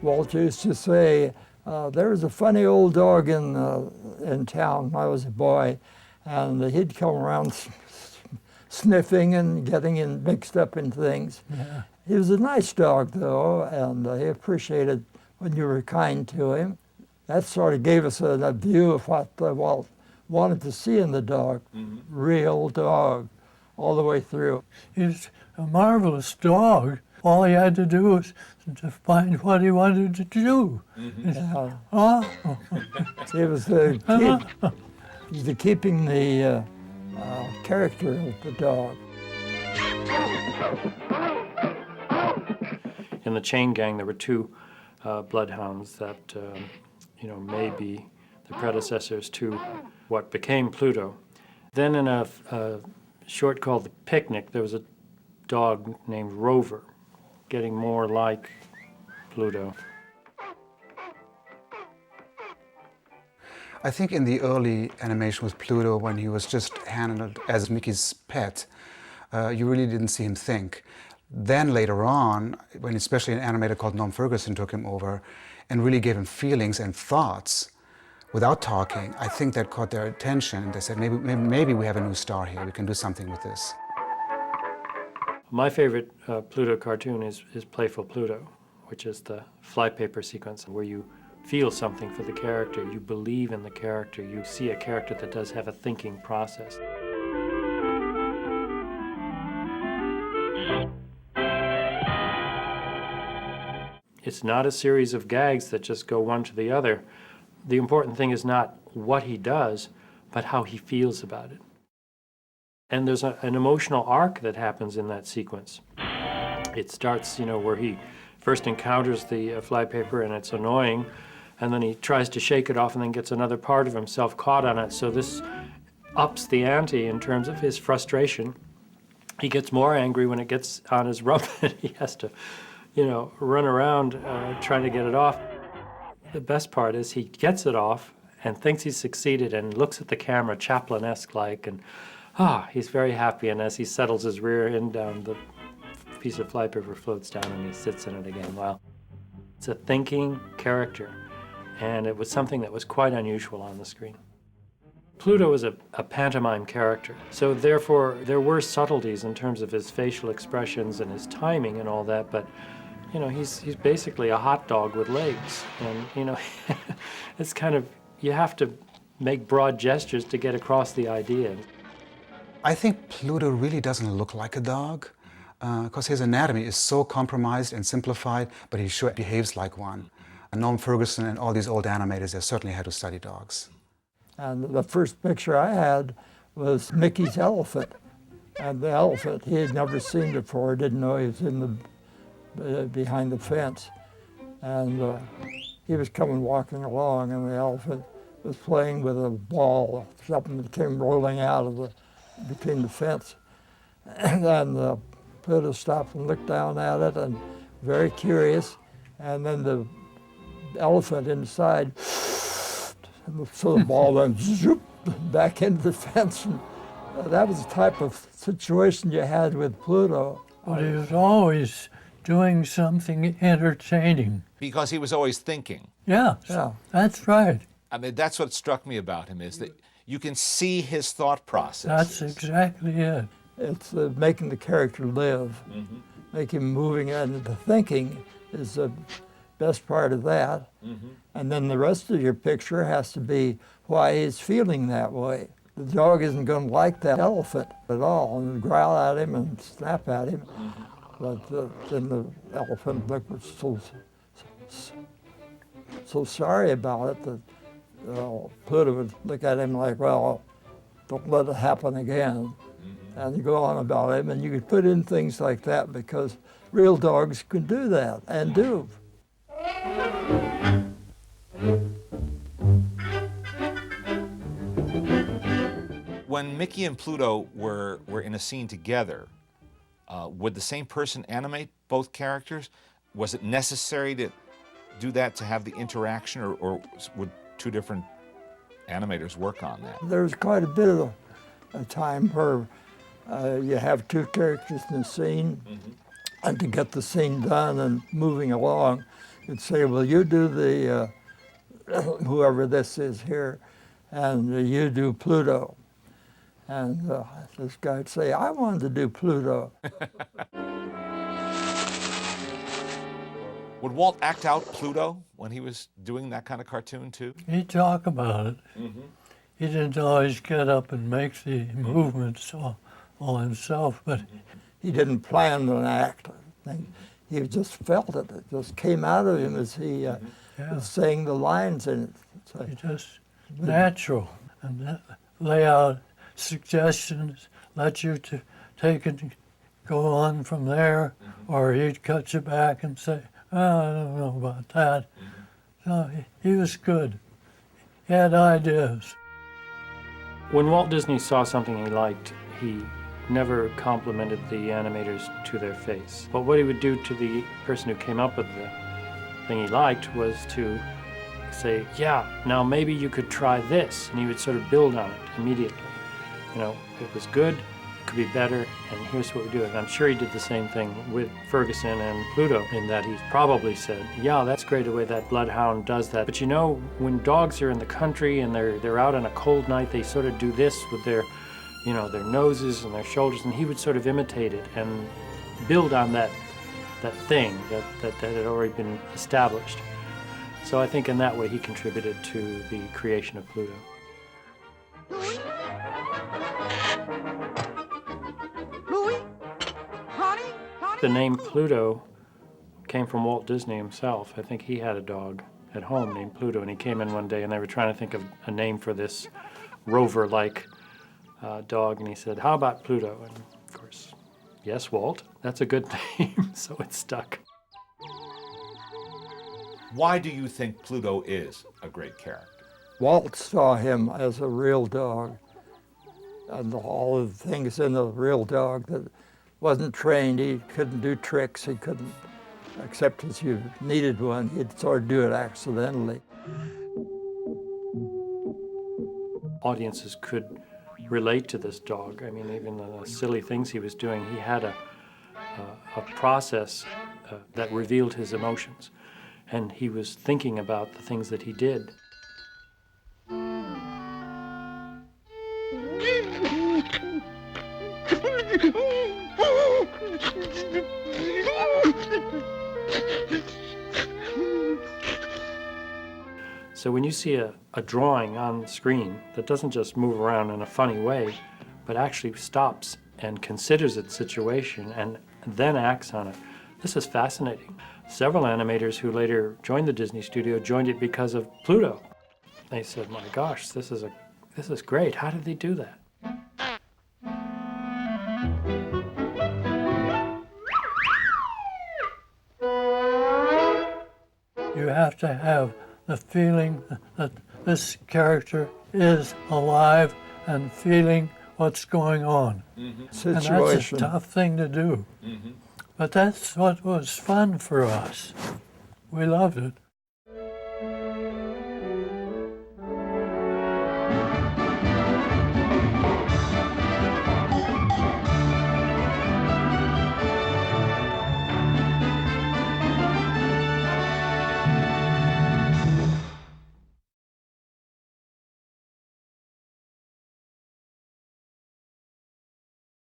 Walt used to say, there was a funny old dog in town when I was a boy, and he'd come around sniffing and getting mixed up in things. Yeah. He was a nice dog, though, and he appreciated when you were kind to him. That sort of gave us a view of what Walt wanted to see in the dog. Mm-hmm. Real dog, all the way through. He's a marvelous dog. All he had to do was to find what he wanted to do. Mm-hmm. It was the keeping the character of the dog. In the chain gang, there were two bloodhounds that, may be the predecessors to what became Pluto. Then in a short called The Picnic, there was a dog named Rover, getting more like Pluto. I think in the early animation with Pluto, when he was just handled as Mickey's pet, you really didn't see him think. Then later on, when especially an animator called Norm Ferguson took him over and really gave him feelings and thoughts without talking, I think that caught their attention. They said, maybe we have a new star here, we can do something with this. My favorite Pluto cartoon is Playful Pluto, which is the flypaper sequence where you feel something for the character, you believe in the character, you see a character that does have a thinking process. It's not a series of gags that just go one to the other. The important thing is not what he does, but how he feels about it. And there's an emotional arc that happens in that sequence. It starts, where he first encounters the flypaper and it's annoying, and then he tries to shake it off and then gets another part of himself caught on it. So this ups the ante in terms of his frustration. He gets more angry when it gets on his rump and he has to, run around trying to get it off. The best part is he gets it off and thinks he's succeeded and looks at the camera Chaplin-esque like, and he's very happy, and as he settles his rear end down, the piece of flypaper floats down and he sits in it again. Wow. It's a thinking character, and it was something that was quite unusual on the screen. Pluto was a pantomime character, so therefore there were subtleties in terms of his facial expressions and his timing and all that, but he's basically a hot dog with legs, and it's kind of, you have to make broad gestures to get across the idea. I think Pluto really doesn't look like a dog, because his anatomy is so compromised and simplified, but he sure behaves like one. And Norm Ferguson and all these old animators, they certainly had to study dogs. And the first picture I had was Mickey's elephant. And the elephant he had never seen before, didn't know he was in behind the fence. And he was walking along, and the elephant was playing with a ball, something that came rolling out of between the fence. And then Pluto stopped and looked down at it, and very curious. And then the elephant inside, so the ball went zoop, back into the fence. And that was the type of situation you had with Pluto. But he was always doing something entertaining. Because he was always thinking. Yeah, that's right. I mean, that's what struck me about him, is that you can see his thought process. That's exactly it. It's making the character live, making him moving, and the thinking is the best part of that. And then the rest of your picture has to be why he's feeling that way. The dog isn't going to like that elephant at all and growl at him and snap at him. But then the elephant looked so sorry about it that Pluto would look at him like, well, don't let it happen again. And you go on about him, and you could put in things like that because real dogs can do that, and do. When Mickey and Pluto were in a scene together, would the same person animate both characters? Was it necessary to do that to have the interaction, or would two different animators work on that? There's quite a bit of a time where you have two characters in the scene, and to get the scene done and moving along, you'd say, well, you do the, whoever this is here, and you do Pluto. And this guy'd say, I wanted to do Pluto. Would Walt act out Pluto when he was doing that kind of cartoon too? He'd talk about it. He didn't always get up and make the movements all himself, but He didn't plan an act. He just felt it. It just came out of him as he was saying the lines in it. So, he just natural. And lay out suggestions, let you take it, go on from there, or he'd cut you back and say, oh, I don't know about that. So he was good. He had ideas. When Walt Disney saw something he liked, he never complimented the animators to their face. But what he would do to the person who came up with the thing he liked was to say, yeah, now maybe you could try this. And he would sort of build on it immediately. You know, it was good, it could be better, and here's what we do. And I'm sure he did the same thing with Ferguson and Pluto, in that he probably said, yeah, that's great the way that bloodhound does that. But you know, when dogs are in the country and they're out on a cold night, they sort of do this with their, you know, their noses and their shoulders, and he would sort of imitate it and build on that thing that had already been established. So I think in that way he contributed to the creation of Pluto. The name Pluto came from Walt Disney himself. I think he had a dog at home named Pluto, and he came in one day and they were trying to think of a name for this rover-like dog, and he said, how about Pluto? And of course, yes, Walt, that's a good name, so it stuck. Why do you think Pluto is a great character? Walt saw him as a real dog, and all of the things in a real dog that wasn't trained. He couldn't do tricks. He couldn't, except as you needed one, he'd sort of do it accidentally. Audiences could relate to this dog. I mean, even the silly things he was doing, he had a process that revealed his emotions. And he was thinking about the things that he did. So when you see a drawing on the screen that doesn't just move around in a funny way, but actually stops and considers its situation and then acts on it, this is fascinating. Several animators who later joined the Disney studio joined it because of Pluto. They said, my gosh, this is great. How did they do that? You have to have the feeling that this character is alive and feeling what's going on. Situation. And that's a tough thing to do. But that's what was fun for us. We loved it.